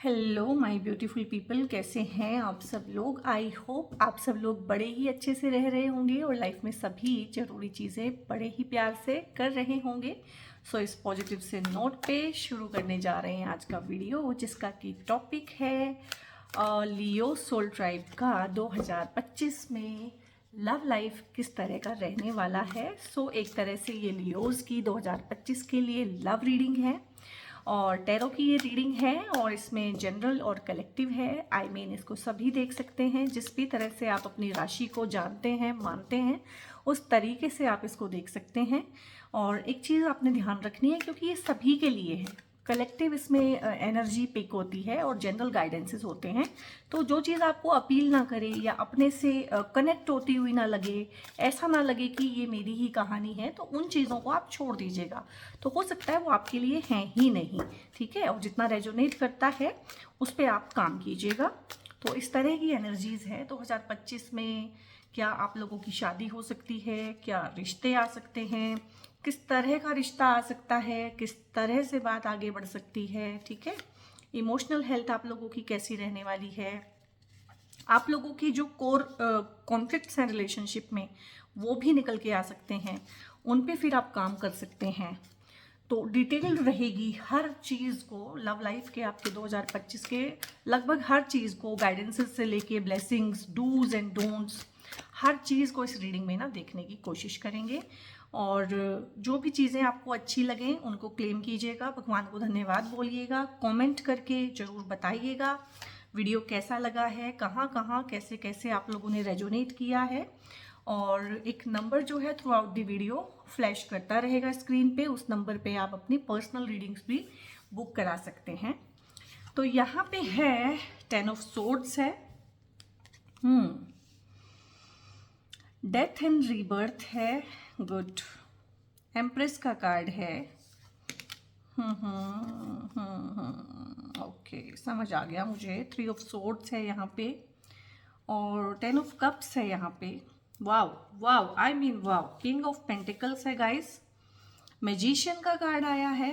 Hello my beautiful people, कैसे हैं आप सब लोग। आई होप आप सब लोग बड़े ही अच्छे से रह रहे होंगे और लाइफ में सभी ज़रूरी चीज़ें बड़े ही प्यार से कर रहे होंगे। सो इस पॉजिटिव से नोट पे शुरू करने जा रहे हैं आज का वीडियो, जिसका कि टॉपिक है लियो सोल ट्राइब का 2025 में लव लाइफ किस तरह का रहने वाला है। सो एक तरह से ये लियोज़ की 2025 के लिए लव रीडिंग है और टैरो की ये रीडिंग है और इसमें जनरल और कलेक्टिव है। आई मीन इसको सभी देख सकते हैं। जिस भी तरह से आप अपनी राशि को जानते हैं, मानते हैं, उस तरीके से आप इसको देख सकते हैं। और एक चीज़ आपने ध्यान रखनी है, क्योंकि ये सभी के लिए है। कलेक्टिव इसमें एनर्जी पिक होती है और जनरल गाइडेंसेस होते हैं। तो जो चीज़ आपको अपील ना करे या अपने से कनेक्ट होती हुई ना लगे, ऐसा ना लगे कि ये मेरी ही कहानी है, तो उन चीज़ों को आप छोड़ दीजिएगा। तो हो सकता है वो आपके लिए हैं ही नहीं, ठीक है। और जितना रेजोनेट करता है उस पर आप काम कीजिएगा। तो इस तरह की एनर्जीज है 2025 में। क्या आप लोगों की शादी हो सकती है, क्या रिश्ते आ सकते हैं, किस तरह का रिश्ता आ सकता है, किस तरह से बात आगे बढ़ सकती है, ठीक है। इमोशनल हेल्थ आप लोगों की कैसी रहने वाली है, आप लोगों की जो कोर कॉन्फ्लिक्ट्स हैं रिलेशनशिप में वो भी निकल के आ सकते हैं, उन पे फिर आप काम कर सकते हैं। तो डिटेल रहेगी हर चीज़ को, लव लाइफ के आपके 2025 के लगभग हर चीज़ को, गाइडेंसेस से लेके ब्लेसिंग्स, डूज एंड डोंट्स, हर चीज़ को इस रीडिंग में ना देखने की कोशिश करेंगे। और जो भी चीज़ें आपको अच्छी लगें उनको क्लेम कीजिएगा, भगवान को धन्यवाद बोलिएगा, कमेंट करके ज़रूर बताइएगा वीडियो कैसा लगा है, कहाँ कहाँ कैसे कैसे आप लोगों ने रेजोनेट किया है। और एक नंबर जो है through out the video flash करता रहेगा स्क्रीन पे, उस नंबर पे आप अपनी पर्सनल रीडिंग्स भी बुक करा सकते हैं। तो यहाँ पे है 10 ऑफ सोर्ड्स है, डेथ एंड रीबर्थ है, गुड। एम्प्रेस का कार्ड है, ओके समझ आ गया मुझे। 3 ऑफ सोर्ड्स है यहाँ पे और 10 ऑफ कप्स है यहाँ पे। Wow wow, I mean wow. King of pentacles है गाइस, मैजिशियन का कार्ड आया है,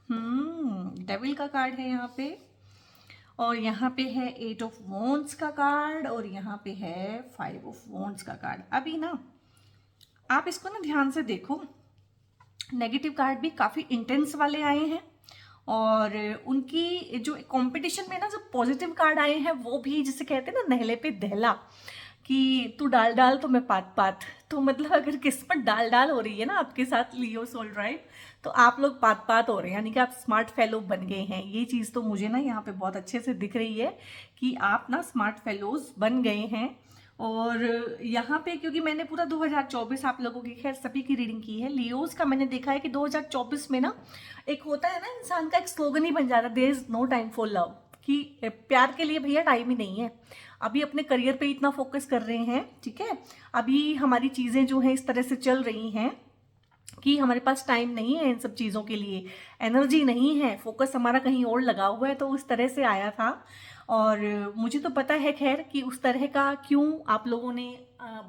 डेविल का कार्ड है यहाँ पे, और यहाँ पे है 8 ऑफ वॉन्ड्स का कार्ड और यहाँ पे है 5 ऑफ वॉन्ड्स का कार्ड। अभी ना आप इसको ना ध्यान से देखो, नेगेटिव कार्ड भी काफ़ी इंटेंस वाले आए हैं और उनकी जो कंपटीशन में ना जो पॉजिटिव कार्ड आए हैं वो भी, जिसे कहते हैं ना नहले पे दहला, कि तू डाल डाल तो मैं पात पात। तो मतलब अगर किस्मत डाल डाल हो रही है ना आपके साथ लियो सोल ड्राइव, तो आप लोग पात पात हो रहे हैं, यानी कि आप स्मार्ट फेलो बन गए हैं। ये चीज़ तो मुझे ना यहाँ पे बहुत अच्छे से दिख रही है कि आप ना स्मार्ट फेलोज बन गए हैं। और यहाँ पे क्योंकि मैंने पूरा 2024 आप लोगों की, खैर सभी की रीडिंग की है, लियोज का मैंने देखा है कि 2024 में ना एक होता है ना, इंसान का एक स्लोगन ही बन जाता है, there is no time for love, कि प्यार के लिए भैया टाइम ही नहीं है। अभी अपने करियर पे इतना फोकस कर रहे हैं, ठीक है। अभी हमारी चीज़ें जो हैं इस तरह से चल रही हैं कि हमारे पास टाइम नहीं है इन सब चीज़ों के लिए, एनर्जी नहीं है, फोकस हमारा कहीं और लगा हुआ है। तो उस तरह से आया था और मुझे तो पता है खैर कि उस तरह का क्यों आप लोगों ने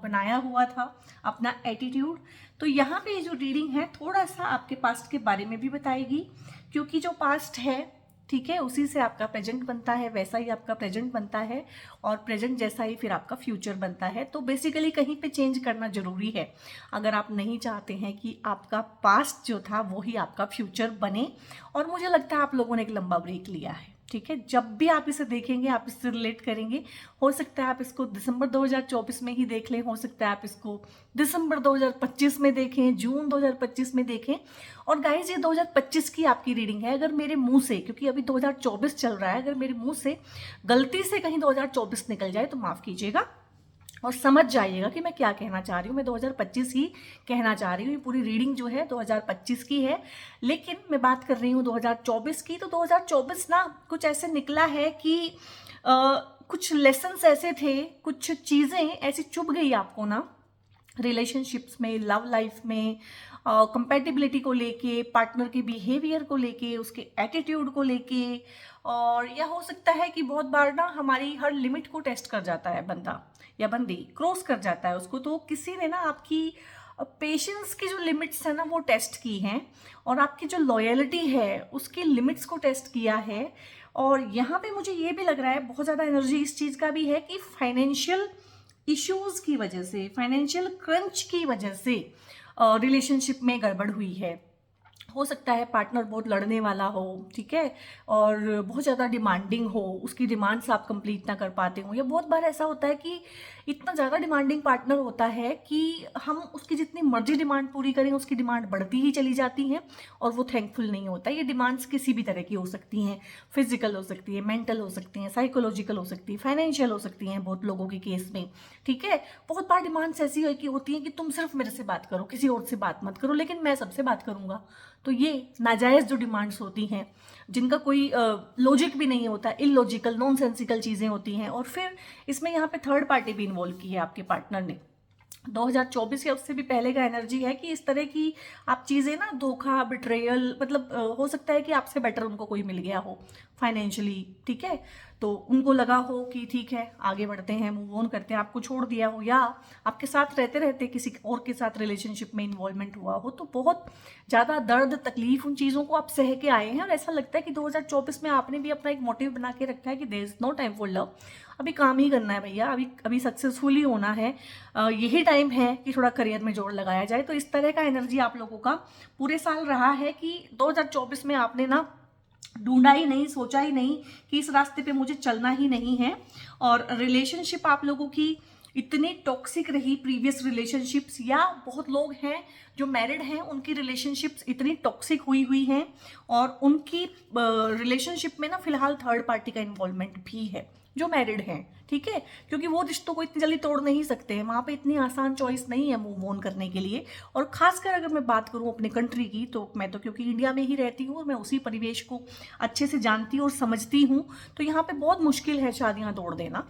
बनाया हुआ था अपना एटीट्यूड। तो यहाँ पे जो रीडिंग है थोड़ा सा आपके पास्ट के बारे में भी बताएगी, क्योंकि जो पास्ट है, ठीक है, उसी से आपका प्रेजेंट बनता है, वैसा ही आपका प्रेजेंट बनता है और प्रेजेंट जैसा ही फिर आपका फ्यूचर बनता है। तो बेसिकली कहीं पे चेंज करना जरूरी है अगर आप नहीं चाहते हैं कि आपका पास्ट जो था वो ही आपका फ्यूचर बने। और मुझे लगता है आप लोगों ने एक लंबा ब्रेक लिया है, ठीक है। जब भी आप इसे देखेंगे आप इससे रिलेट करेंगे। हो सकता है आप इसको दिसंबर 2024 में ही देख लें, हो सकता है आप इसको दिसंबर 2025 में देखें, जून 2025 में देखें। और गाइज ये 2025 की आपकी रीडिंग है। अगर मेरे मुंह से, क्योंकि अभी 2024 चल रहा है, अगर मेरे मुंह से गलती से कहीं 2024 निकल जाए तो माफ़ कीजिएगा और समझ जाइएगा कि मैं क्या कहना चाह रही हूँ। मैं 2025 ही कहना चाह रही हूँ, ये पूरी रीडिंग जो है 2025 की है, लेकिन मैं बात कर रही हूँ 2024 की। तो 2024 ना कुछ ऐसे निकला है कि कुछ लेसन्स ऐसे थे, कुछ चीज़ें ऐसी चुभ गई आपको ना रिलेशनशिप्स में, लव लाइफ में, कंपैटिबिलिटी को लेके, पार्टनर के बिहेवियर को लेके, उसके एटीट्यूड को लेके। और यह हो सकता है कि बहुत बार ना हमारी हर लिमिट को टेस्ट कर जाता है बंदा या बंदी, क्रॉस कर जाता है उसको। तो किसी ने ना आपकी पेशेंस की जो लिमिट्स है ना वो टेस्ट की हैं और आपकी जो लॉयल्टी है उसकी लिमिट्स को टेस्ट किया है। और यहाँ पे मुझे ये भी लग रहा है बहुत ज़्यादा एनर्जी इस चीज़ का भी है कि फाइनेंशियल इश्यूज की वजह से, फाइनेंशियल क्रंच की वजह से रिलेशनशिप में गड़बड़ हुई है। हो सकता है पार्टनर बहुत लड़ने वाला हो, ठीक है, और बहुत ज़्यादा डिमांडिंग हो, उसकी डिमांड्स आप कंप्लीट ना कर पाते हो, या बहुत बार ऐसा होता है कि इतना ज़्यादा डिमांडिंग पार्टनर होता है कि हम उसकी जितनी मर्जी डिमांड पूरी करें उसकी डिमांड बढ़ती ही चली जाती हैं और वो थैंकफुल नहीं होता। ये डिमांड्स किसी भी तरह की हो सकती हैं, फिजिकल हो सकती है, मेंटल हो सकती हैं, साइकोलॉजिकल हो सकती है, फाइनेंशियल हो सकती हैं बहुत लोगों के केस में, ठीक है। बहुत बार डिमांड्स ऐसी होती हैं कि तुम सिर्फ मेरे से बात करो, किसी और से बात मत करो, लेकिन मैं सबसे बात करूंगा। तो ये नाजायज़ जो डिमांड्स होती हैं, जिनका कोई लॉजिक भी नहीं होता, इलॉजिकल नॉनसेंसिकल चीज़ें होती हैं, और फिर इसमें यहाँ पे थर्ड पार्टी भी इन्वॉल्व की है आपके पार्टनर ने। 2024 या उससे भी पहले का एनर्जी है कि इस तरह की आप चीज़ें ना, धोखा, बिट्रेयल, मतलब हो सकता है कि आपसे बेटर उनको कोई मिल गया हो फाइनेंशियली, ठीक है, तो उनको लगा हो कि ठीक है आगे बढ़ते हैं, मूव ऑन करते हैं, आपको छोड़ दिया हो, या आपके साथ रहते रहते किसी और के साथ रिलेशनशिप में इन्वॉल्वमेंट हुआ हो, तो बहुत ज़्यादा दर्द तकलीफ उन चीज़ों को आप सह के आए हैं। और ऐसा लगता है कि 2024 में आपने भी अपना एक मोटिव बना के रखा है कि there is no time for love, अभी काम ही करना है भैया, अभी सक्सेसफुल ही होना है, यही टाइम है कि थोड़ा करियर में जोर लगाया जाए। तो इस तरह का एनर्जी आप लोगों का पूरे साल रहा है कि 2024 में आपने ना ढूंढा ही नहीं, सोचा ही नहीं कि इस रास्ते पे मुझे चलना ही नहीं है। और रिलेशनशिप आप लोगों की इतनी टॉक्सिक रही, प्रीवियस रिलेशनशिप्स, या बहुत लोग हैं जो मैरिड हैं उनकी रिलेशनशिप्स इतनी टॉक्सिक हुई हैं, और उनकी रिलेशनशिप में ना फिलहाल थर्ड पार्टी का इन्वॉल्वमेंट भी है जो मैरिड हैं, ठीक है, क्योंकि वो रिश्तों को इतनी जल्दी तोड़ नहीं सकते हैं, वहाँ पे इतनी आसान चॉइस नहीं है मूव ऑन करने के लिए। और खासकर अगर मैं बात करूँ अपने कंट्री की, तो मैं तो क्योंकि इंडिया में ही रहती हूँ और मैं उसी परिवेश को अच्छे से जानती हूँ और समझती हूँ, तो यहाँ पे बहुत मुश्किल है शादियाँ तोड़ देना।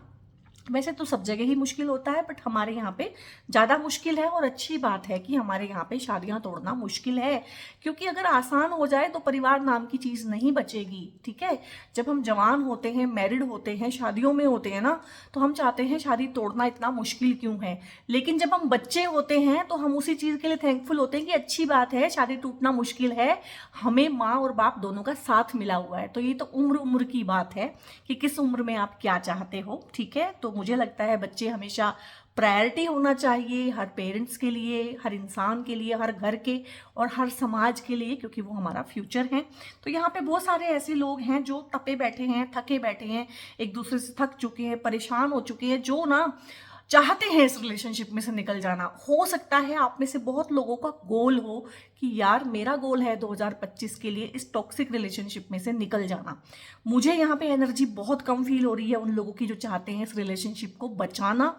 वैसे तो सब जगह ही मुश्किल होता है, बट हमारे यहाँ पे ज़्यादा मुश्किल है, और अच्छी बात है कि हमारे यहाँ पे शादियाँ तोड़ना मुश्किल है, क्योंकि अगर आसान हो जाए तो परिवार नाम की चीज़ नहीं बचेगी, ठीक है। जब हम जवान होते हैं, मैरिड होते हैं, शादियों में होते हैं ना, तो हम चाहते हैं शादी तोड़ना इतना मुश्किल क्यों है, लेकिन जब हम बच्चे होते हैं तो हम उसी चीज़ के लिए थैंकफुल होते हैं कि अच्छी बात है, शादी टूटना मुश्किल है, हमें माँ और बाप दोनों का साथ मिला हुआ है। तो ये तो उम्र उम्र की बात है कि किस उम्र में आप क्या चाहते हो, ठीक है। तो मुझे लगता है बच्चे हमेशा प्रायोरिटी होना चाहिए हर पेरेंट्स के लिए, हर इंसान के लिए, हर घर के और हर समाज के लिए, क्योंकि वो हमारा फ्यूचर है। तो यहाँ पे बहुत सारे ऐसे लोग हैं जो तपे बैठे हैं, थके बैठे हैं, एक दूसरे से थक चुके हैं, परेशान हो चुके हैं, जो ना चाहते हैं इस रिलेशनशिप में से निकल जाना। हो सकता है आप में से बहुत लोगों का गोल हो कि यार मेरा गोल है 2025 के लिए इस टॉक्सिक रिलेशनशिप में से निकल जाना। मुझे यहाँ पे एनर्जी बहुत कम फील हो रही है उन लोगों की जो चाहते हैं इस रिलेशनशिप को बचाना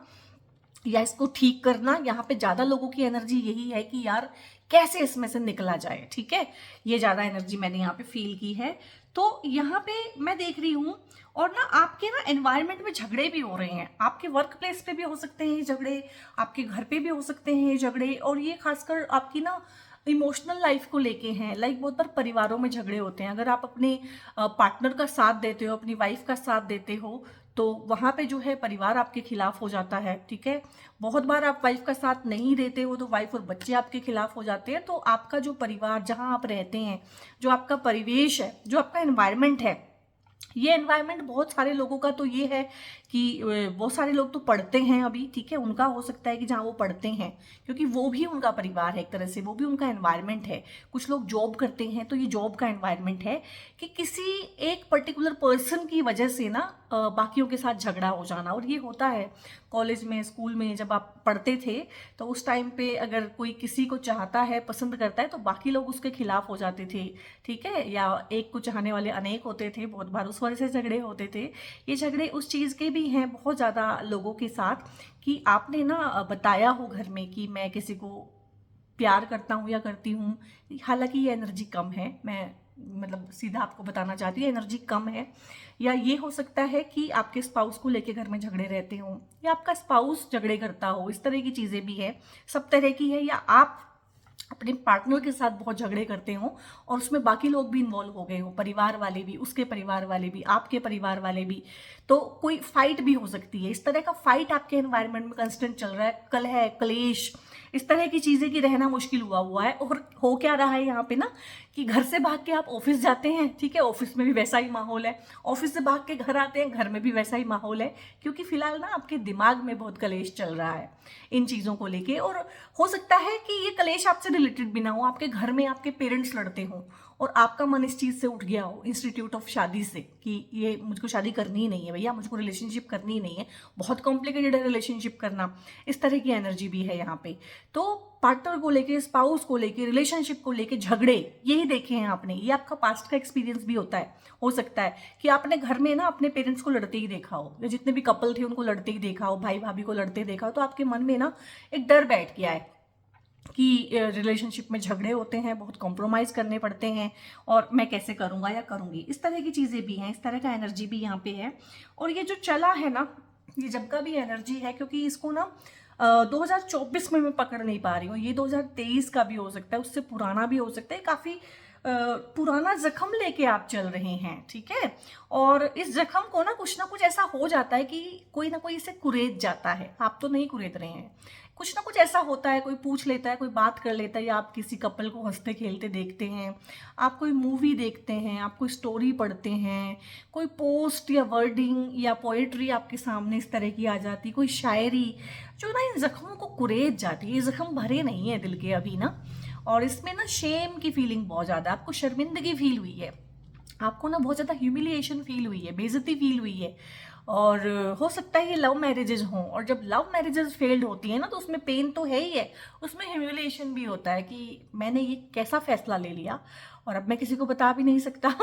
या इसको ठीक करना। यहाँ पे ज़्यादा लोगों की एनर्जी यही है कि यार कैसे इसमें से निकला जाए, ठीक है, ये ज़्यादा एनर्जी मैंने यहाँ पे फील की है। तो यहाँ पे मैं देख रही हूँ, और ना आपके ना एनवायरनमेंट में झगड़े भी हो रहे हैं, आपके वर्क प्लेस पे भी हो सकते हैं ये झगड़े, आपके घर पे भी हो सकते हैं ये झगड़े, और ये खासकर आपकी ना इमोशनल लाइफ को लेके हैं। लाइक बहुत बार परिवारों में झगड़े होते हैं, अगर आप अपने पार्टनर का साथ देते हो, अपनी वाइफ का साथ देते हो, तो वहाँ पे जो है परिवार आपके खिलाफ हो जाता है, ठीक है। बहुत बार आप वाइफ का साथ नहीं देते हो तो वाइफ और बच्चे आपके खिलाफ हो जाते हैं। तो आपका जो परिवार, जहाँ आप रहते हैं, जो आपका परिवेश है, जो आपका एनवायरनमेंट है, ये एनवायरनमेंट बहुत सारे लोगों का तो ये है कि बहुत सारे लोग तो पढ़ते हैं अभी, ठीक है, उनका हो सकता है कि जहाँ वो पढ़ते हैं, क्योंकि वो भी उनका परिवार है एक तरह से, वो भी उनका एनवायरनमेंट है। कुछ लोग जॉब करते हैं तो ये जॉब का एनवायरनमेंट है कि किसी एक पर्टिकुलर पर्सन की वजह से ना बाकियों के साथ झगड़ा हो जाना। और ये होता है कॉलेज में, स्कूल में, जब आप पढ़ते थे तो उस टाइम पे अगर कोई किसी को चाहता है, पसंद करता है, तो बाकी लोग उसके खिलाफ हो जाते थे, ठीक है, या एक को चाहने वाले अनेक होते थे, बहुत बार उस वजह से झगड़े होते थे। ये झगड़े उस चीज़ के भी हैं बहुत ज़्यादा लोगों के साथ कि आपने ना बताया हो घर में कि मैं किसी को प्यार करता हूँ या करती हूँ, हालांकि ये एनर्जी कम है, मैं मतलब सीधा आपको बताना चाहती हूँ एनर्जी कम है। या ये हो सकता है कि आपके स्पाउस को लेके घर में झगड़े रहते हो, या आपका स्पाउस झगड़े करता हो, इस तरह की चीज़ें भी है, सब तरह की है। या आप अपने पार्टनर के साथ बहुत झगड़े करते हो और उसमें बाकी लोग भी इन्वॉल्व हो गए हो, परिवार वाले भी, उसके परिवार वाले भी, आपके परिवार वाले भी, तो कोई फाइट भी हो सकती है। इस तरह का फाइट आपके एनवायरनमेंट में कंस्टेंट चल रहा है, कलह, क्लेश, इस तरह की चीज़ें की रहना मुश्किल हुआ है। और हो क्या रहा है यहाँ पे ना कि घर से भाग के आप ऑफिस जाते हैं, ठीक है, ऑफिस में भी वैसा ही माहौल है, ऑफिस से भाग के घर आते हैं, घर में भी वैसा ही माहौल है, क्योंकि फिलहाल ना आपके दिमाग में बहुत कलेश चल रहा है इन चीज़ों को लेके। और हो सकता है कि ये कलेश आपसे रिलेटेड भी ना हो, आपके घर में आपके पेरेंट्स लड़ते हों और आपका मन इस चीज़ से उठ गया हो इंस्टीट्यूट ऑफ शादी से कि ये मुझको शादी करनी ही नहीं है भैया, मुझको रिलेशनशिप करनी ही नहीं है, बहुत कॉम्प्लिकेटेड है रिलेशनशिप करना, इस तरह की एनर्जी भी है यहाँ पे। तो पार्टनर को लेके, स्पाउस को लेके, रिलेशनशिप को लेके झगड़े यही देखे हैं आपने, ये आपका पास्ट का एक्सपीरियंस भी होता है। हो सकता है कि आपने घर में ना अपने पेरेंट्स को लड़ते ही देखा हो, या जितने भी कपल थे उनको लड़ते ही देखा हो, भाई भाभी को लड़ते देखा हो, तो आपके मन में ना एक डर बैठ गया है कि रिलेशनशिप में झगड़े होते हैं, बहुत कॉम्प्रोमाइज़ करने पड़ते हैं और मैं कैसे करूँगा या करूँगी, इस तरह की चीज़ें भी हैं, इस तरह का एनर्जी भी यहाँ पे है। और ये जो चला है ना, ये जब का भी एनर्जी है, क्योंकि इसको ना 2024 में मैं पकड़ नहीं पा रही हूँ, ये 2023 का भी हो सकता है, उससे पुराना भी हो सकता है, काफ़ी पुराना जख्म लेके आप चल रहे हैं, ठीक है। और इस जख्म को ना कुछ ऐसा हो जाता है कि कोई ना कोई इसे कुरेद जाता है, आप तो नहीं कुरेद रहे हैं, कुछ ना कुछ ऐसा होता है, कोई पूछ लेता है, कोई बात कर लेता है, या आप किसी कपल को हंसते खेलते देखते हैं, आप कोई मूवी देखते हैं, आप कोई स्टोरी पढ़ते हैं, कोई पोस्ट या वर्डिंग या पोएट्री आपके सामने इस तरह की आ जाती, कोई शायरी जो ना इन जख्मों को कुरेद जाती है। ये जख्म भरे नहीं है दिल के अभी ना, और इसमें ना शेम की फीलिंग बहुत ज़्यादा, आपको शर्मिंदगी फील हुई है, आपको ना बहुत ज़्यादा ह्यूमिलिएशन फील हुई है, बेइज्जती फील हुई है। और हो सकता है ये लव मैरिजेज हों, और जब लव मैरिजेज फेल्ड होती है ना, तो उसमें पेन तो है ही है, उसमें ह्यूमिलिएशन भी होता है कि मैंने ये कैसा फैसला ले लिया और अब मैं किसी को बता भी नहीं सकता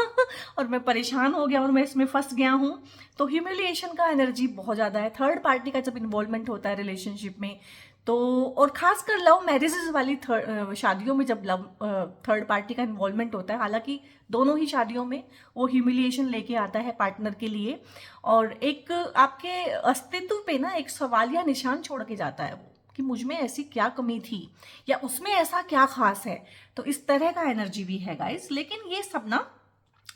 और मैं परेशान हो गया और मैं इसमें फंस गया हूँ। तो ह्यूमिलिएशन का एनर्जी बहुत ज़्यादा है। थर्ड पार्टी का जब इन्वॉल्वमेंट होता है रिलेशनशिप में, तो और खासकर लव मैरिजेस वाली शादियों में जब थर्ड पार्टी का इन्वॉल्वमेंट होता है, हालांकि दोनों ही शादियों में वो ह्यूमिलिएशन लेके आता है पार्टनर के लिए, और एक आपके अस्तित्व पे ना एक सवालिया निशान छोड़ के जाता है वो, कि मुझ में ऐसी क्या कमी थी या उसमें ऐसा क्या खास है। तो इस तरह का एनर्जी भी है गाइस, लेकिन ये सब ना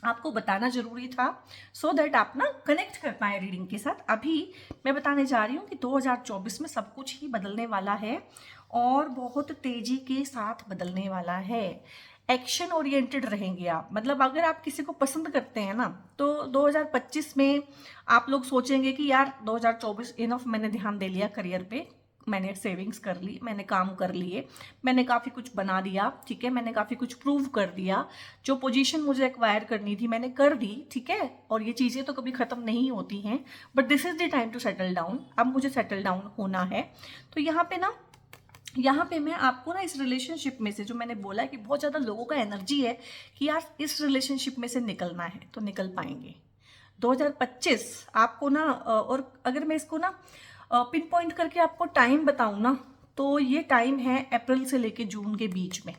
आपको बताना जरूरी था सो दैट आप ना कनेक्ट कर पाए रीडिंग के साथ। अभी मैं बताने जा रही हूँ कि 2024 में सब कुछ ही बदलने वाला है और बहुत तेजी के साथ बदलने वाला है। एक्शन ओरिएंटेड रहेंगे आप, मतलब अगर आप किसी को पसंद करते हैं ना, तो 2025 में आप लोग सोचेंगे कि यार 2024 इनफ, मैंने ध्यान दे लिया करियर पे, मैंने सेविंग्स कर ली, मैंने काम कर लिए, मैंने काफ़ी कुछ बना दिया, ठीक है, मैंने काफ़ी कुछ प्रूव कर दिया, जो पोजीशन मुझे एक्वायर करनी थी मैंने कर दी, ठीक है। और ये चीज़ें तो कभी ख़त्म नहीं होती हैं, but this is the time to settle down, अब मुझे सेटल डाउन होना है। तो यहाँ पे मैं आपको ना इस रिलेशनशिप में से, जो मैंने बोला है कि बहुत ज़्यादा लोगों का एनर्जी है कि यार इस रिलेशनशिप में से निकलना है, तो निकल पाएंगे 2025 आपको ना। और अगर मैं इसको ना पिन पॉइंट करके आपको टाइम बताऊं ना, तो ये टाइम है अप्रैल से लेके जून के बीच में।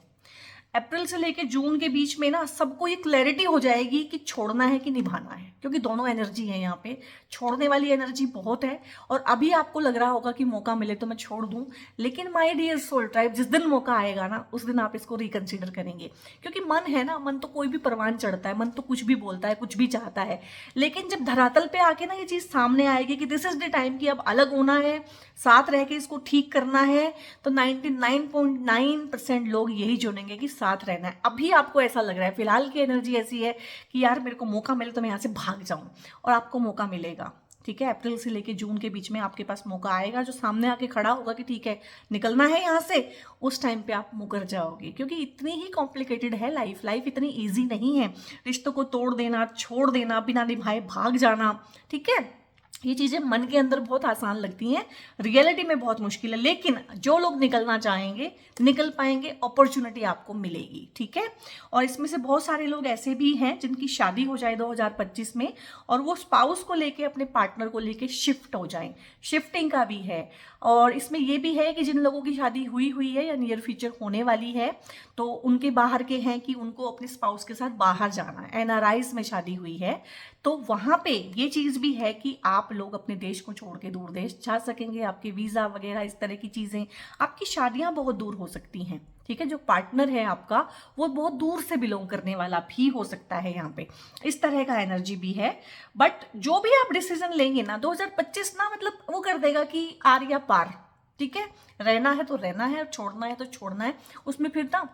अप्रैल से लेके जून के बीच में ना सबको ये क्लैरिटी हो जाएगी कि छोड़ना है कि निभाना है, क्योंकि दोनों एनर्जी है यहाँ पे। छोड़ने वाली एनर्जी बहुत है, और अभी आपको लग रहा होगा कि मौका मिले तो मैं छोड़ दूं, लेकिन माय डियर सोल ट्राइब, जिस दिन मौका आएगा ना उस दिन आप इसको रिकंसिडर करेंगे, क्योंकि मन है ना, मन तो कोई भी परवान चढ़ता है, मन तो कुछ भी बोलता है, कुछ भी चाहता है, लेकिन जब धरातल पे आके ना ये चीज़ सामने आएगी कि दिस इज द टाइम कि अब अलग होना है, साथ रह के इसको ठीक करना है, तो 99.9% लोग यही चुनेंगे कि साथ रहना है। अभी आपको ऐसा लग रहा है, फिलहाल की एनर्जी ऐसी है कि यार मेरे को मौका मिले तो मैं यहाँ से भाग जाऊं, और आपको मौका मिलेगा, ठीक है। अप्रैल से लेके जून के बीच में आपके पास मौका आएगा, जो सामने आके खड़ा होगा कि ठीक है निकलना है यहाँ से, उस टाइम पे आप मुकर जाओगे, क्योंकि इतनी ही कॉम्प्लिकेटेड है लाइफ इतनी ईजी नहीं है। रिश्तों को तोड़ देना, छोड़ देना, बिना निभाए भाग जाना, ठीक है, ये चीज़ें मन के अंदर बहुत आसान लगती हैं, रियलिटी में बहुत मुश्किल है, लेकिन जो लोग निकलना चाहेंगे निकल पाएंगे, अपॉर्चुनिटी आपको मिलेगी, ठीक है। और इसमें से बहुत सारे लोग ऐसे भी हैं जिनकी शादी हो जाए 2025 में, और वो स्पाउस को लेके, अपने पार्टनर को लेके शिफ्ट हो जाएं, शिफ्टिंग का भी है। और इसमें ये भी है कि जिन लोगों की शादी हुई है या नियर फ्यूचर होने वाली है, तो उनके बाहर के हैं कि उनको अपने स्पाउस के साथ बाहर जाना है, एनआरआईज में शादी हुई है, तो वहाँ पे ये चीज़ भी है कि आप लोग अपने देश को छोड़ के दूर देश जा सकेंगे, आपके वीज़ा वगैरह इस तरह की चीज़ें, आपकी शादियाँ बहुत दूर हो सकती हैं, ठीक है। जो पार्टनर है आपका वो बहुत दूर से बिलोंग करने वाला भी हो सकता है, यहाँ पे इस तरह का एनर्जी भी है। बट जो भी आप डिसीजन लेंगे ना 2025 ना, मतलब वो कर देगा कि आर या पार, ठीक है। रहना है तो रहना है, छोड़ना है तो छोड़ना है, उसमें फिर ना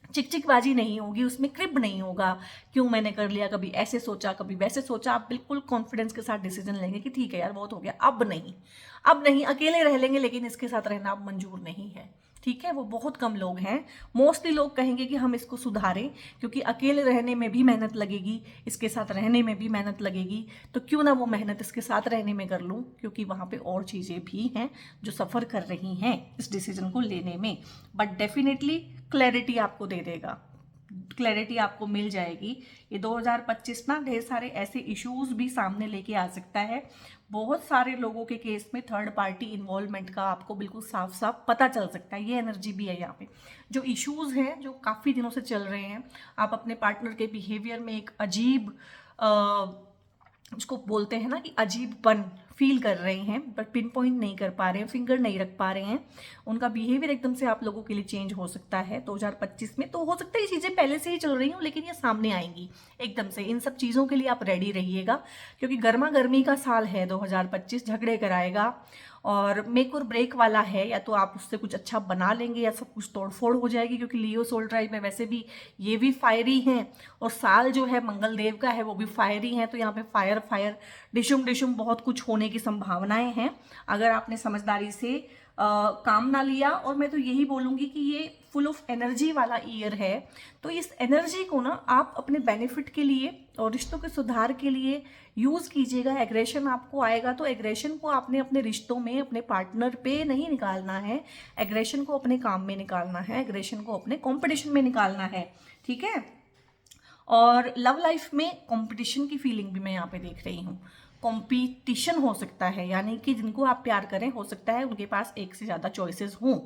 चिकचिकबाजी नहीं होगी, उसमें क्रिप नहीं होगा, क्यों मैंने कर लिया, कभी ऐसे सोचा कभी वैसे सोचा। आप बिल्कुल कॉन्फिडेंस के साथ डिसीजन लेंगे कि ठीक है यार बहुत हो गया, अब नहीं, अब नहीं, अकेले रह लेंगे लेकिन इसके साथ रहना अब मंजूर नहीं है। ठीक है, वो बहुत कम लोग हैं। मोस्टली लोग कहेंगे कि हम इसको सुधारें, क्योंकि अकेले रहने में भी मेहनत लगेगी, इसके साथ रहने में भी मेहनत लगेगी, तो क्यों ना वो मेहनत इसके साथ रहने में कर लूँ, क्योंकि वहाँ पे और चीज़ें भी हैं जो सफ़र कर रही हैं इस डिसीजन को लेने में। बट डेफिनेटली क्लैरिटी आपको दे देगा, क्लैरिटी आपको मिल जाएगी। ये 2025 ना ढेर सारे ऐसे इश्यूज भी सामने लेके आ सकता है। बहुत सारे लोगों के केस में थर्ड पार्टी इन्वॉल्वमेंट का आपको बिल्कुल साफ साफ पता चल सकता है, ये एनर्जी भी है यहाँ पे। जो इश्यूज हैं जो काफ़ी दिनों से चल रहे हैं, आप अपने पार्टनर के बिहेवियर में एक अजीब उसको बोलते हैं ना कि अजीबपन फील कर रहे हैं, बट पिन पॉइंट नहीं कर पा रहे हैं, फिंगर नहीं रख पा रहे हैं। उनका बिहेवियर एकदम से आप लोगों के लिए चेंज हो सकता है 2025 में। तो हो सकता है ये चीज़ें पहले से ही चल रही हों, लेकिन ये सामने आएंगी एकदम से। इन सब चीज़ों के लिए आप रेडी रहिएगा, क्योंकि गर्मा गर्मी का साल है 2025, झगड़े कराएगा और मेक और ब्रेक वाला है। या तो आप उससे कुछ अच्छा बना लेंगे या सब कुछ तोड़फोड़ हो जाएगी, क्योंकि लियो सोल ट्राइब में वैसे भी ये भी फायरी हैं, और साल जो है मंगल देव का है वो भी फायरी है। तो यहाँ पे फायर फायर डिशुम डिशुम बहुत कुछ होने की संभावनाएं हैं, अगर आपने समझदारी से काम ना लिया। और मैं तो यही बोलूँगी कि ये फुल ऑफ एनर्जी वाला ईयर है, तो इस एनर्जी को ना आप अपने बेनिफिट के लिए और रिश्तों के सुधार के लिए यूज़ कीजिएगा। एग्रेशन आपको आएगा तो एग्रेशन को आपने अपने रिश्तों में, अपने पार्टनर पे नहीं निकालना है, एग्रेशन को अपने काम में निकालना है, एग्रेशन को अपने कॉम्पिटिशन में निकालना है। ठीक है, और लव लाइफ में कंपटीशन की फीलिंग भी मैं यहाँ पे देख रही हूँ। कंपटीशन हो सकता है, यानी कि जिनको आप प्यार करें हो सकता है उनके पास एक से ज़्यादा चॉइसेस हों।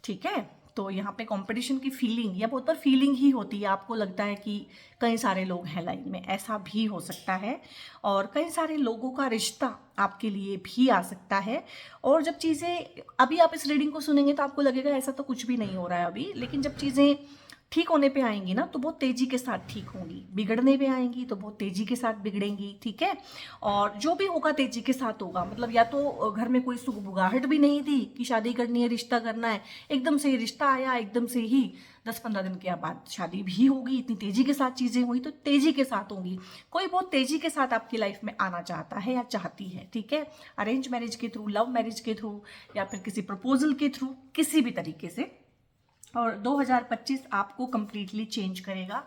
ठीक है, तो यहाँ पे कंपटीशन की फीलिंग, या बहुत बार फीलिंग ही होती है, आपको लगता है कि कई सारे लोग हैं लाइन में, ऐसा भी हो सकता है। और कई सारे लोगों का रिश्ता आपके लिए भी आ सकता है। और जब चीज़ें, अभी आप इस रीडिंग को सुनेंगे तो आपको लगेगा ऐसा तो कुछ भी नहीं हो रहा है अभी, लेकिन जब चीज़ें ठीक होने पे आएंगी ना तो बहुत तेजी के साथ ठीक होंगी, बिगड़ने पे आएंगी तो बहुत तेजी के साथ बिगड़ेंगी। ठीक है, और जो भी होगा तेजी के साथ होगा। मतलब या तो घर में कोई सुगबुगाहट भी नहीं थी कि शादी करनी है, रिश्ता करना है, एकदम से रिश्ता आया, एकदम से ही 10-15 दिन के बाद शादी भी होगी। इतनी तेजी के साथ चीजें हुई तो तेजी के साथ होंगी। कोई बहुत तेजी के साथ आपकी लाइफ में आना चाहता है या चाहती है। ठीक है, अरेंज मैरिज के थ्रू, लव मैरिज के थ्रू, या फिर किसी प्रपोजल के थ्रू, किसी भी तरीके से। और 2025 आपको कंप्लीटली चेंज करेगा,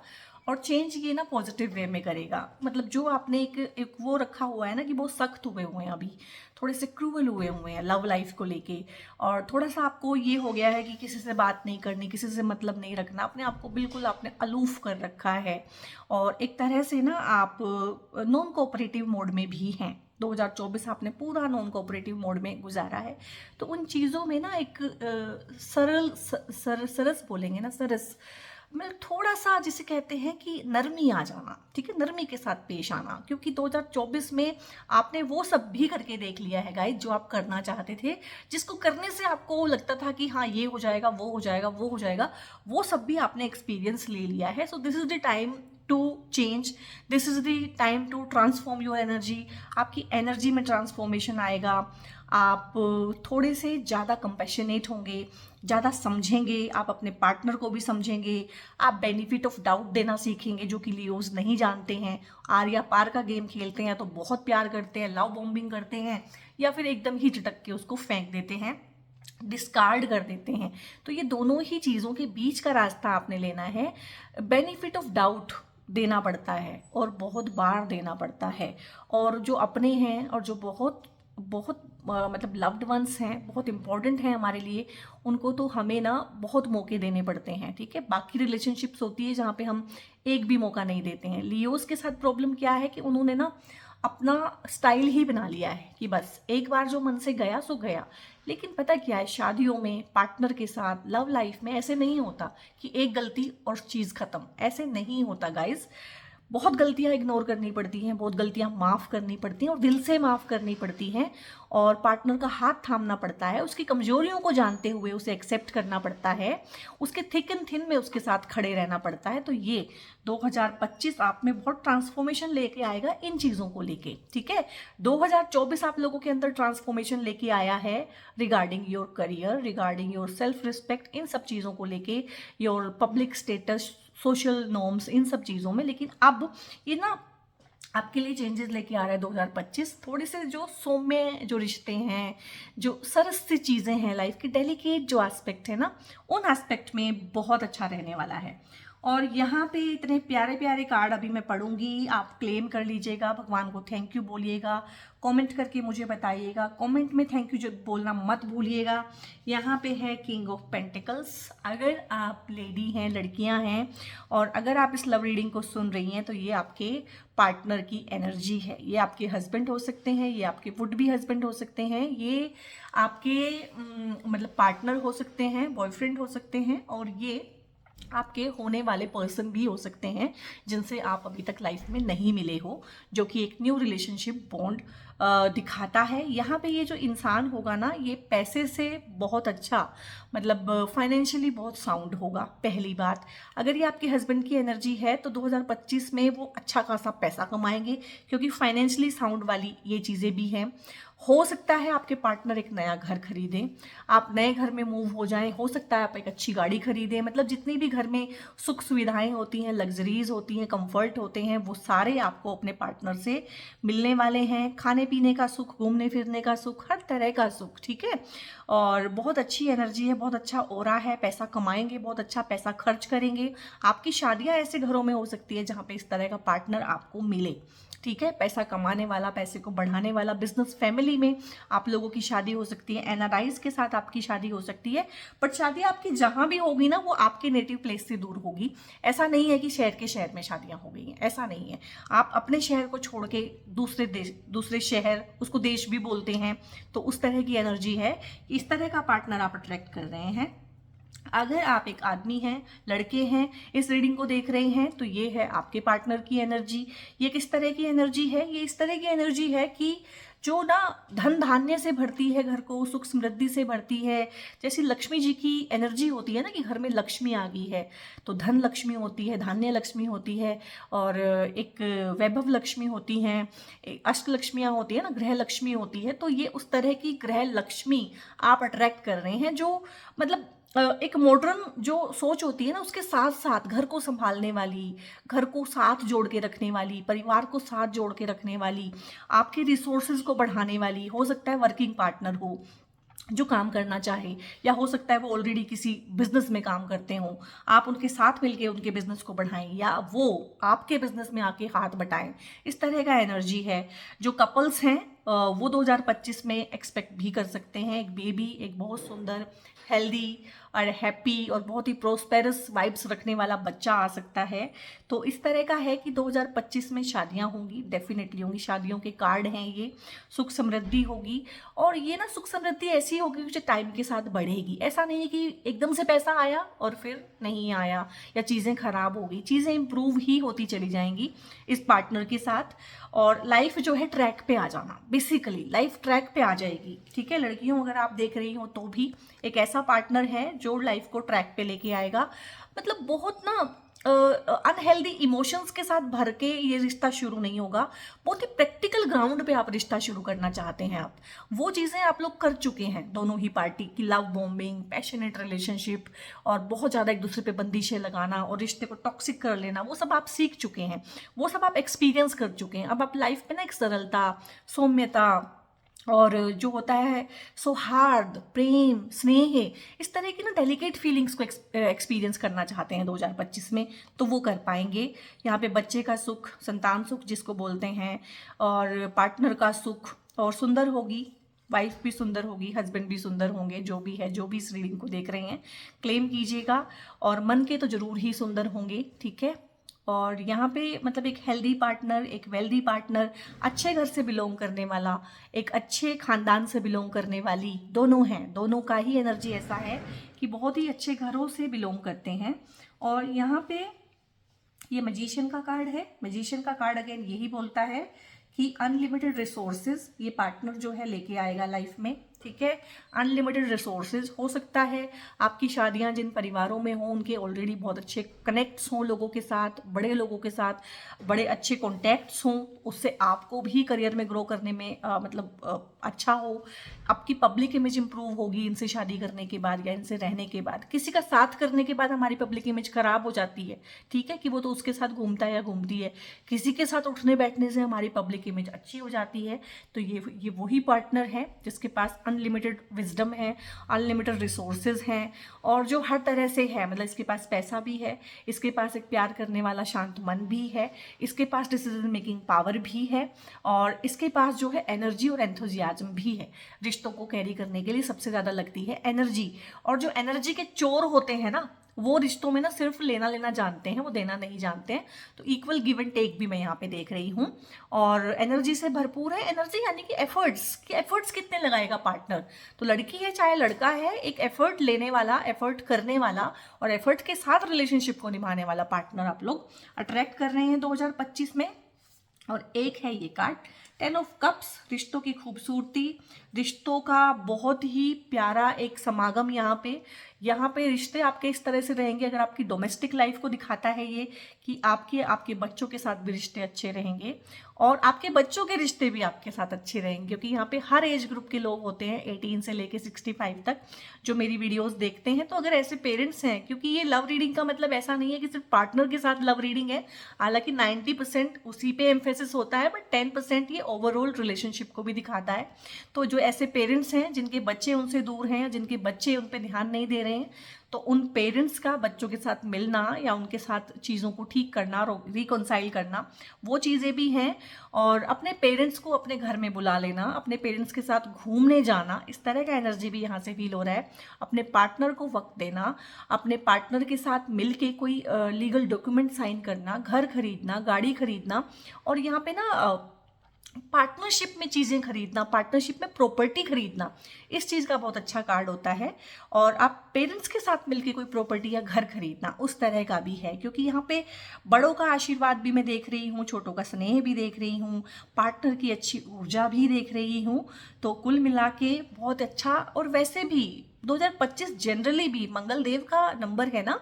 और चेंज ये ना पॉजिटिव वे में करेगा। मतलब जो आपने एक वो रखा हुआ है ना कि बहुत सख्त हुए हुए हैं, अभी थोड़े से क्रूअल हुए हैं लव लाइफ को लेके, और थोड़ा सा आपको ये हो गया है कि किसी से बात नहीं करनी, किसी से मतलब नहीं रखना, अपने आप को बिल्कुल आपने अलूफ कर रखा है। और एक तरह से ना आप नॉन कोऑपरेटिव मोड में भी हैं। 2024 आपने पूरा नॉन कोऑपरेटिव मोड में गुजारा है। तो उन चीज़ों में ना एक सरस बोलेंगे ना, सरस, मतलब थोड़ा सा जिसे कहते हैं कि नरमी आ जाना। ठीक है, नरमी के साथ पेश आना, क्योंकि 2024 में आपने वो सब भी करके देख लिया है गाइस जो आप करना चाहते थे, जिसको करने से आपको लगता था कि हाँ ये हो जाएगा, वो हो जाएगा, वो हो जाएगा, वो सब भी आपने एक्सपीरियंस ले लिया है। So this is the time to change, this is the time to transform your energy. आपकी एनर्जी में ट्रांसफॉर्मेशन आएगा, आप थोड़े से ज़्यादा कंपैशनेट होंगे, ज़्यादा समझेंगे, आप अपने पार्टनर को भी समझेंगे, आप बेनिफिट ऑफ डाउट देना सीखेंगे, जो कि लियोज नहीं जानते हैं। आर या पार का गेम खेलते हैं तो बहुत प्यार करते हैं, लव बॉम्बिंग करते हैं, या फिर एकदम ही झटक के उसको फेंक देते हैं, डिस्कार्ड कर देते हैं। तो ये दोनों ही चीज़ों के बीच का रास्ता आपने लेना है। बेनिफिट ऑफ डाउट देना पड़ता है, और बहुत बार देना पड़ता है। और जो अपने हैं और जो बहुत बहुत मतलब लव्ड वंस हैं, बहुत इंपॉर्टेंट हैं हमारे लिए, उनको तो हमें ना बहुत मौके देने पड़ते हैं। ठीक है, बाकी रिलेशनशिप्स होती है जहाँ पे हम एक भी मौका नहीं देते हैं। लियोस के साथ प्रॉब्लम क्या है कि उन्होंने ना अपना स्टाइल ही बना लिया है कि बस एक बार जो मन से गया सो गया। लेकिन पता क्या है, शादियों में, पार्टनर के साथ, लव लाइफ में ऐसे नहीं होता कि एक गलती और चीज़ खत्म, ऐसे नहीं होता गाइज। बहुत गलतियां इग्नोर करनी पड़ती हैं, बहुत गलतियां माफ़ करनी पड़ती हैं और दिल से माफ़ करनी पड़ती हैं, और पार्टनर का हाथ थामना पड़ता है, उसकी कमजोरियों को जानते हुए उसे एक्सेप्ट करना पड़ता है, उसके थिक एंड थिन में उसके साथ खड़े रहना पड़ता है। तो ये 2025 आप में बहुत ट्रांसफॉर्मेशन लेके आएगा इन चीज़ों को लेके, ठीक है। 2024 आप लोगों के अंदर ट्रांसफॉर्मेशन लेके आया है regarding your career, regarding your self respect, इन सब चीज़ों को लेके, your public status, social norms, इन सब चीज़ों में। लेकिन अब ये ना आपके लिए चेंजेस लेके आ रहा है 2025। थोड़े से जो सौम्य जो रिश्ते हैं, जो सरस सी चीज़ें हैं लाइफ की, डेलिकेट जो एस्पेक्ट है ना, उन एस्पेक्ट में बहुत अच्छा रहने वाला है। और यहाँ पे इतने प्यारे प्यारे कार्ड अभी मैं पढ़ूंगी, आप क्लेम कर लीजिएगा, भगवान को थैंक यू बोलिएगा, कमेंट करके मुझे बताइएगा, कमेंट में थैंक यू जो बोलना मत भूलिएगा। यहाँ पे है किंग ऑफ पेंटिकल्स। अगर आप लेडी हैं, लड़कियाँ हैं, और अगर आप इस लव रीडिंग को सुन रही हैं, तो ये आपके पार्टनर की एनर्जी है। ये आपके हस्बैंड हो सकते हैं, ये आपके वुड बी हस्बैंड हो सकते हैं, ये आपके मतलब पार्टनर हो सकते हैं, बॉयफ्रेंड हो सकते हैं, और ये आपके होने वाले पर्सन भी हो सकते हैं जिनसे आप अभी तक लाइफ में नहीं मिले हो, जो कि एक न्यू रिलेशनशिप बॉन्ड दिखाता है। यहाँ पे ये जो इंसान होगा ना, ये पैसे से बहुत अच्छा, मतलब फाइनेंशियली बहुत साउंड होगा। पहली बात, अगर ये आपके हस्बैंड की एनर्जी है तो 2025 में वो अच्छा खासा पैसा कमाएंगे, क्योंकि फाइनेंशियली साउंड वाली ये चीज़ें भी हैं। हो सकता है आपके पार्टनर एक नया घर खरीदें, आप नए घर में मूव हो जाएं, हो सकता है आप एक अच्छी गाड़ी खरीदें, मतलब जितनी भी घर में सुख सुविधाएं होती हैं, लग्जरीज होती हैं, कंफर्ट होते हैं, वो सारे आपको अपने पार्टनर से मिलने वाले हैं। खाने पीने का सुख, घूमने फिरने का सुख, हर तरह का सुख, ठीक है। और बहुत अच्छी एनर्जी है, बहुत अच्छा ऑरा है, पैसा कमाएंगे, बहुत अच्छा पैसा खर्च करेंगे। आपकी शादियां ऐसे घरों में हो सकती है जहाँ पे इस तरह का पार्टनर आपको मिले, ठीक है। पैसा कमाने वाला, पैसे को बढ़ाने वाला, बिजनेस फैमिली में आप लोगों की शादी हो सकती है, एनआरआईज के साथ आपकी शादी हो सकती है। बट शादी आपकी जहां भी होगी ना, वो आपके नेटिव प्लेस से दूर होगी। ऐसा नहीं है कि शहर के शहर में शादियां हो गई हैं, ऐसा नहीं है। आप अपने शहर को छोड़ के दूसरे देश, दूसरे शहर, उसको देश भी बोलते हैं, तो उस तरह की एनर्जी है। इस तरह का पार्टनर आप अट्रैक्ट कर रहे हैं। अगर आप एक आदमी हैं, लड़के हैं, इस रीडिंग को देख रहे हैं, तो ये है आपके पार्टनर की एनर्जी। ये किस तरह की एनर्जी है? ये इस तरह की एनर्जी है कि जो ना धन धान्य से भरती है घर को, सुख समृद्धि से भरती है। जैसी लक्ष्मी जी की एनर्जी होती है ना, कि घर में लक्ष्मी आ गई है, तो धन लक्ष्मी होती है, धान्य लक्ष्मी होती है, और एक वैभव लक्ष्मी होती हैं, अष्ट लक्ष्मियाँ होती है ना, ग्रह लक्ष्मी होती है। तो ये उस तरह की ग्रह लक्ष्मी आप अट्रैक्ट कर रहे हैं, जो मतलब एक मॉडर्न जो सोच होती है ना, उसके साथ साथ घर को संभालने वाली, घर को साथ जोड़ के रखने वाली, परिवार को साथ जोड़ के रखने वाली, आपके रिसोर्सेज को बढ़ाने वाली। हो सकता है वर्किंग पार्टनर हो जो काम करना चाहे, या हो सकता है वो ऑलरेडी किसी बिजनेस में काम करते हों, आप उनके साथ मिलके उनके बिजनेस को बढ़ाएं, या वो आपके बिजनेस में आके हाथ बटाएं। इस तरह का एनर्जी है। जो कपल्स हैं वो 2025 में एक्सपेक्ट भी कर सकते हैं एक बेबी, एक बहुत सुंदर, हेल्दी और हैप्पी और बहुत ही प्रोस्पेरस वाइब्स रखने वाला बच्चा आ सकता है। तो इस तरह का है कि 2025 में शादियां होंगी, डेफिनेटली होंगी। शादियों के कार्ड हैं ये। सुख समृद्धि होगी, और ये ना सुख समृद्धि ऐसी होगी जो टाइम के साथ बढ़ेगी। ऐसा नहीं है कि एकदम से पैसा आया और फिर नहीं आया, या चीज़ें खराब हो गई। चीज़ें इंप्रूव ही होती चली जाएंगी इस पार्टनर के साथ। और लाइफ जो है ट्रैक पे आ जाना, बेसिकली लाइफ ट्रैक पे आ जाएगी, ठीक है। लड़कियों अगर आप देख रही हो तो भी एक ऐसा पार्टनर है जो लाइफ को ट्रैक पे लेके आएगा। मतलब बहुत ना अनहेल्दी इमोशंस के साथ भर के ये रिश्ता शुरू नहीं होगा। बहुत ही प्रैक्टिकल ग्राउंड पे आप रिश्ता शुरू करना चाहते हैं। आप वो चीज़ें आप लोग कर चुके हैं, दोनों ही पार्टी की लव बॉम्बिंग, पैशनेट रिलेशनशिप, और बहुत ज़्यादा एक दूसरे पे बंदिशें लगाना और रिश्ते को टॉक्सिक कर लेना, वो सब आप सीख चुके हैं, वो सब आप एक्सपीरियंस कर चुके हैं। अब आप लाइफ में ना एक सरलता, सौम्यता, और जो होता है सौहार्द, प्रेम, स्नेह, इस तरह की ना डेलिकेट फीलिंग्स को एक्सपीरियंस करना चाहते हैं 2025 में, तो वो कर पाएंगे। यहाँ पे बच्चे का सुख, संतान सुख जिसको बोलते हैं, और पार्टनर का सुख, और सुंदर होगी वाइफ भी, सुंदर होगी हस्बैंड भी, सुंदर होंगे। जो भी है, जो भी इस रीडिंग को देख रहे हैं, क्लेम कीजिएगा। और मन के तो जरूर ही सुंदर होंगे, ठीक है। और यहाँ पे मतलब एक हेल्दी पार्टनर, एक वेल्दी पार्टनर, अच्छे घर से बिलोंग करने वाला, एक अच्छे खानदान से बिलोंग करने वाली, दोनों हैं। दोनों का ही एनर्जी ऐसा है कि बहुत ही अच्छे घरों से बिलोंग करते हैं। और यहाँ पे ये मैजिशियन का कार्ड है। मैजिशियन का कार्ड अगेन यही बोलता है कि अनलिमिटेड रिसोर्सेज ये पार्टनर जो है लेके आएगा लाइफ में, ठीक है। अनलिमिटेड रिसोर्सेज हो सकता है आपकी शादियां जिन परिवारों में हो उनके ऑलरेडी बहुत अच्छे कनेक्ट्स हों लोगों के साथ, बड़े लोगों के साथ बड़े अच्छे कॉन्टैक्ट्स हों, उससे आपको भी करियर में ग्रो करने में अच्छा हो। आपकी पब्लिक इमेज इंप्रूव होगी इनसे शादी करने के बाद या इनसे रहने के बाद। किसी का साथ करने के बाद हमारी पब्लिक इमेज खराब हो जाती है, ठीक है, कि वो तो उसके साथ घूमता है या घूमती है। किसी के साथ उठने बैठने से हमारी पब्लिक इमेज अच्छी हो जाती है। तो ये वही पार्टनर है जिसके पास अनलिमिटेड विजडम है, अनलिमिटेड रिसोर्सेज हैं, और जो हर तरह से है, मतलब इसके पास पैसा भी है, इसके पास एक प्यार करने वाला शांत मन भी है, इसके पास डिसीजन मेकिंग पावर भी है, और इसके पास जो है एनर्जी और एंथुजियाज्म भी है। रिश्तों को कैरी करने के लिए सबसे ज़्यादा लगती है एनर्जी, और जो एनर्जी के चोर होते हैं ना वो रिश्तों में ना सिर्फ लेना लेना जानते हैं, वो देना नहीं जानते हैं। तो इक्वल गिव एंड टेक भी मैं यहाँ पे देख रही हूँ, और एनर्जी से भरपूर है। एनर्जी यानी कि एफर्ट्स कितने लगाएगा पार्टनर। तो लड़की है चाहे लड़का है, एक एफर्ट लेने वाला, एफर्ट करने वाला और एफर्ट के साथ रिलेशनशिप को निभाने वाला पार्टनर आप लोग अट्रैक्ट कर रहे हैं 2025 में। और एक है ये कार्ड 10 ऑफ कप्स, रिश्तों की खूबसूरती, रिश्तों का बहुत ही प्यारा एक समागम। यहाँ पे रिश्ते आपके इस तरह से रहेंगे, अगर आपकी डोमेस्टिक लाइफ को दिखाता है ये कि आपके बच्चों के साथ भी रिश्ते अच्छे रहेंगे और आपके बच्चों के रिश्ते भी आपके साथ अच्छे रहेंगे, क्योंकि यहाँ पे हर एज ग्रुप के लोग होते हैं 18 से लेके 65 तक जो मेरी वीडियोस देखते हैं। तो अगर ऐसे पेरेंट्स हैं, क्योंकि ये लव रीडिंग का मतलब ऐसा नहीं है कि सिर्फ पार्टनर के साथ लव रीडिंग है, हालांकि 90% उसी पे एम्फेसिस होता है, बट 10% ये ओवरऑल रिलेशनशिप को भी दिखाता है। तो जो ऐसे पेरेंट्स हैं जिनके बच्चे उनसे दूर हैं या जिनके बच्चे उन पर ध्यान नहीं दे रहे हैं, तो उन पेरेंट्स का बच्चों के साथ मिलना या उनके साथ चीज़ों को ठीक करना, रिकॉन्साइल करना, वो चीज़ें भी हैं। और अपने पेरेंट्स को अपने घर में बुला लेना, अपने पेरेंट्स के साथ घूमने जाना, इस तरह का एनर्जी भी यहाँ से फील हो रहा है। अपने पार्टनर को वक्त देना, अपने पार्टनर के साथ मिल के कोई लीगल डॉक्यूमेंट साइन करना, घर खरीदना, गाड़ी खरीदना, और यहाँ पे ना पार्टनरशिप में चीज़ें खरीदना, पार्टनरशिप में प्रॉपर्टी खरीदना, इस चीज़ का बहुत अच्छा कार्ड होता है। और आप पेरेंट्स के साथ मिलके कोई प्रॉपर्टी या घर खरीदना, उस तरह का भी है, क्योंकि यहाँ पे बड़ों का आशीर्वाद भी मैं देख रही हूँ, छोटों का स्नेह भी देख रही हूँ, पार्टनर की अच्छी ऊर्जा भी देख रही हूँ। तो कुल मिला के बहुत अच्छा। और वैसे भी 2025 जनरली भी मंगल देव का नंबर है ना,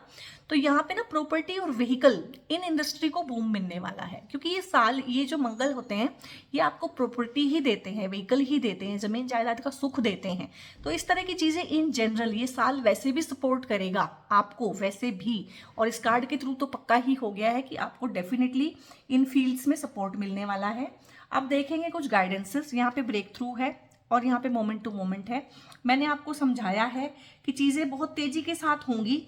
तो यहाँ पे ना प्रॉपर्टी और व्हीकल इन इंडस्ट्री को बूम मिलने वाला है, क्योंकि ये साल, ये जो मंगल होते हैं ये आपको प्रॉपर्टी ही देते हैं, व्हीकल ही देते हैं, जमीन जायदाद का सुख देते हैं। तो इस तरह की चीज़ें इन जनरल ये साल वैसे भी सपोर्ट करेगा आपको, वैसे भी। और इस कार्ड के थ्रू तो पक्का ही हो गया है कि आपको डेफिनेटली इन फील्ड्स में सपोर्ट मिलने वाला है। अब देखेंगे कुछ गाइडेंसेस। यहाँ पे ब्रेक थ्रू है और यहाँ पे मोमेंट टू मोमेंट है। मैंने आपको समझाया है कि चीज़ें बहुत तेज़ी के साथ होंगी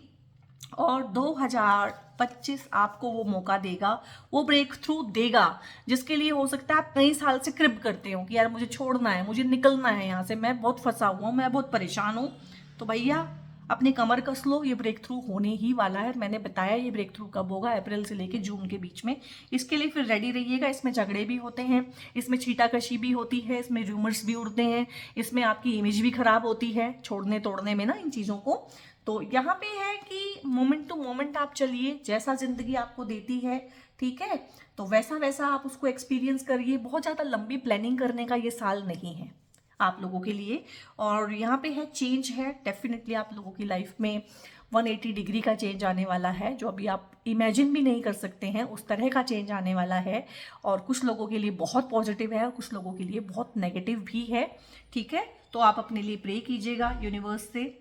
और 2025 आपको वो मौका देगा, वो ब्रेक थ्रू देगा, जिसके लिए हो सकता है आप कई साल से क्रिब करते हो कि यार मुझे छोड़ना है, मुझे निकलना है यहाँ से, मैं बहुत फंसा हुआ हूँ, मैं बहुत परेशान हूँ। तो भैया अपनी कमर कस लो, ये ब्रेक थ्रू होने ही वाला है। मैंने बताया ये ब्रेक थ्रू कब होगा, अप्रैल से लेके जून के बीच में। इसके लिए फिर रेडी रहिएगा। इसमें झगड़े भी होते हैं, इसमें छीटाकशी भी होती है, इसमें रूमर्स भी उड़ते हैं, इसमें आपकी इमेज भी खराब होती है छोड़ने तोड़ने में ना इन चीज़ों को। तो यहाँ पे है कि मोमेंट टू मोमेंट आप चलिए, जैसा जिंदगी आपको देती है, ठीक है, तो वैसा वैसा आप उसको एक्सपीरियंस करिए। बहुत ज़्यादा लंबी प्लानिंग करने का ये साल नहीं है आप लोगों के लिए। और यहाँ पे है चेंज है, डेफिनेटली आप लोगों की लाइफ में 180 डिग्री का चेंज आने वाला है, जो अभी आप इमेजिन भी नहीं कर सकते हैं, उस तरह का चेंज आने वाला है। और कुछ लोगों के लिए बहुत पॉजिटिव है और कुछ लोगों के लिए बहुत नेगेटिव भी है, ठीक है। तो आप अपने लिए प्रे कीजिएगा, यूनिवर्स से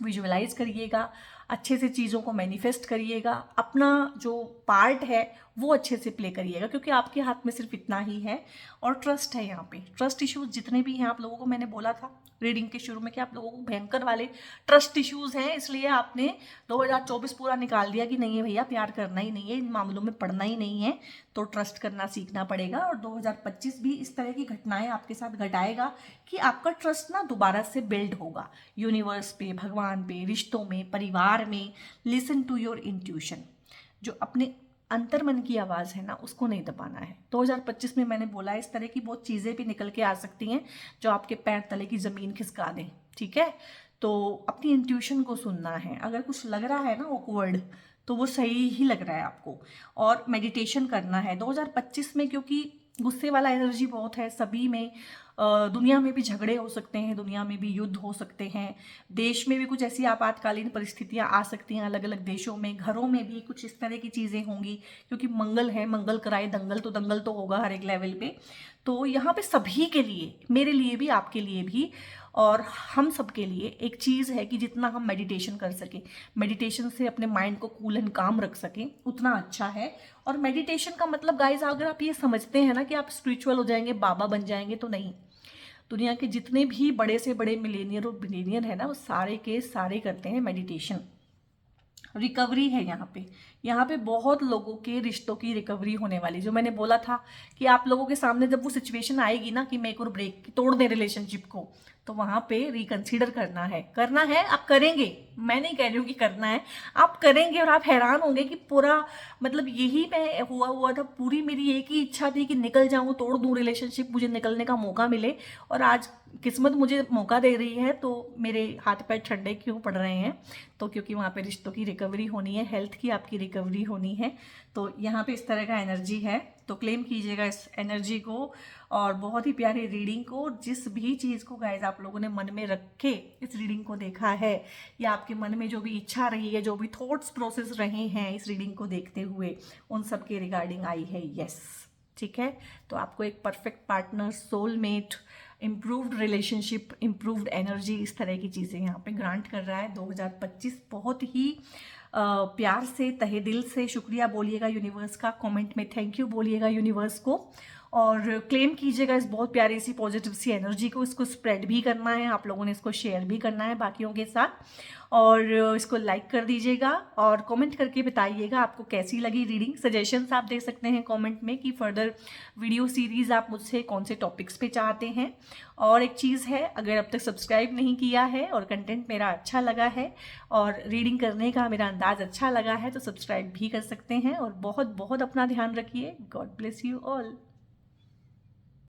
विजुअलाइज करिएगा, अच्छे से चीज़ों को मैनिफेस्ट करिएगा, अपना जो पार्ट है वो अच्छे से प्ले करिएगा, क्योंकि आपके हाथ में सिर्फ इतना ही है। और ट्रस्ट है यहाँ पे, ट्रस्ट इश्यूज जितने भी हैं आप लोगों को, मैंने बोला था रीडिंग के शुरू में कि आप लोगों को भयंकर वाले ट्रस्ट इश्यूज हैं, इसलिए आपने 2024 पूरा निकाल दिया कि नहीं है भैया प्यार करना ही नहीं है, इन मामलों में पड़ना ही नहीं है, तो ट्रस्ट करना सीखना पड़ेगा। और 2025 भी इस तरह की घटनाएं आपके साथ घटाएगा कि आपका ट्रस्ट ना दोबारा से बिल्ड होगा, यूनिवर्स पे, भगवान पे, रिश्तों में, परिवार में। लिसन टू योर इंट्यूशन, जो अपने अंतर्मन की आवाज़ है ना, उसको नहीं दबाना है। 2025 में मैंने बोला इस तरह की बहुत चीज़ें भी निकल के आ सकती हैं जो आपके पैर तले की ज़मीन खिसका दें, ठीक है। तो अपनी इंट्यूशन को सुनना है। अगर कुछ लग रहा है ना ऑकवर्ड, तो वो सही ही लग रहा है आपको। और मेडिटेशन करना है 2025 में, क्योंकि गुस्से वाला एनर्जी बहुत है सभी में। दुनिया में भी झगड़े हो सकते हैं, दुनिया में भी युद्ध हो सकते हैं, देश में भी कुछ ऐसी आपातकालीन परिस्थितियां आ सकती हैं, अलग अलग देशों में, घरों में भी कुछ इस तरह की चीज़ें होंगी, क्योंकि मंगल है, मंगल कराए दंगल तो होगा हर एक लेवल पे। तो यहाँ पे सभी के लिए, मेरे लिए भी, आपके लिए भी, और हम सब के लिए एक चीज़ है कि जितना हम मेडिटेशन कर सकें, मेडिटेशन से अपने माइंड को कूल एंड काम रख सकें, उतना अच्छा है। और मेडिटेशन का मतलब गाइस, अगर आप ये समझते हैं ना कि आप स्पिरिचुअल हो जाएंगे, बाबा बन जाएंगे, तो नहीं। दुनिया के जितने भी बड़े से बड़े मिलेनियर और बिलियनियर है ना, वो सारे के सारे करते हैं मेडिटेशन। रिकवरी है यहाँ पे बहुत लोगों के रिश्तों की रिकवरी होने वाली। जो मैंने बोला था कि आप लोगों के सामने जब वो सिचुएशन आएगी ना कि मेक और ब्रेक, तोड़ दे रिलेशनशिप को, तो वहाँ पे रिकंसीडर करना है, आप करेंगे। मैं नहीं कह रही हूँ कि करना है, आप करेंगे और आप हैरान होंगे कि पूरा मतलब यही मैं हुआ था। पूरी मेरी एक ही इच्छा थी कि निकल जाऊँ, तोड़ दूँ रिलेशनशिप, मुझे निकलने का मौका मिले, और आज किस्मत मुझे मौका दे रही है। तो मेरे हाथ पैर ठंडे क्यों पड़ रहे हैं? तो क्योंकि वहाँ पे रिश्तों की रिकवरी होनी है, हेल्थ की आपकी रिकवरी होनी है। तो यहाँ पे इस तरह का एनर्जी है, तो क्लेम कीजिएगा इस एनर्जी को और बहुत ही प्यारी रीडिंग को। जिस भी चीज़ को गाइज आप लोगों ने मन में रखे इस रीडिंग को देखा है, या आपके मन में जो भी इच्छा रही है, जो भी थॉट्स प्रोसेस रहे हैं इस रीडिंग को देखते हुए, उन सब के रिगार्डिंग आई है यस। ठीक है, तो आपको एक perfect partner, soulmate, improved relationship, improved energy, इस तरह की चीज़ें यहाँ पे ग्रांट कर रहा है 2025। बहुत ही प्यार से, तहे दिल से शुक्रिया बोलिएगा यूनिवर्स का, कमेंट में थैंक यू बोलिएगा यूनिवर्स को, और क्लेम कीजिएगा इस बहुत प्यारी सी पॉजिटिव सी एनर्जी को। इसको स्प्रेड भी करना है, आप लोगों ने इसको शेयर भी करना है बाकियों के साथ, और इसको लाइक कर दीजिएगा और कमेंट करके बताइएगा आपको कैसी लगी रीडिंग। सजेशंस आप दे सकते हैं कमेंट में कि फर्दर वीडियो सीरीज़ आप मुझसे कौन से टॉपिक्स पे चाहते हैं। और एक चीज़ है, अगर अब तक सब्सक्राइब नहीं किया है और कंटेंट मेरा अच्छा लगा है और रीडिंग करने का मेरा अंदाज अच्छा लगा है, तो सब्सक्राइब भी कर सकते हैं। और बहुत बहुत अपना ध्यान रखिए। God bless you all.